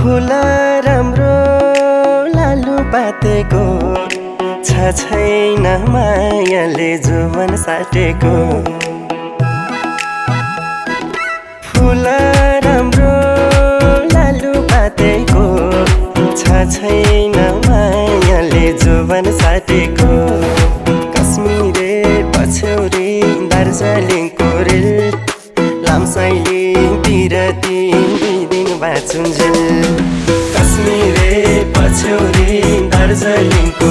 फुल राम्रो लालु पातेको छैन मायाले जुवन साटेको फुल राम्रो लालु पातेको छैन मायाले जुवन साटेको कश्मीरे पछ्यौरी दार्जिलिङको रेल लामसाइली बिरती बाँचुन्जेल कश्मीरे पछ्यौरी दार्जिलिङको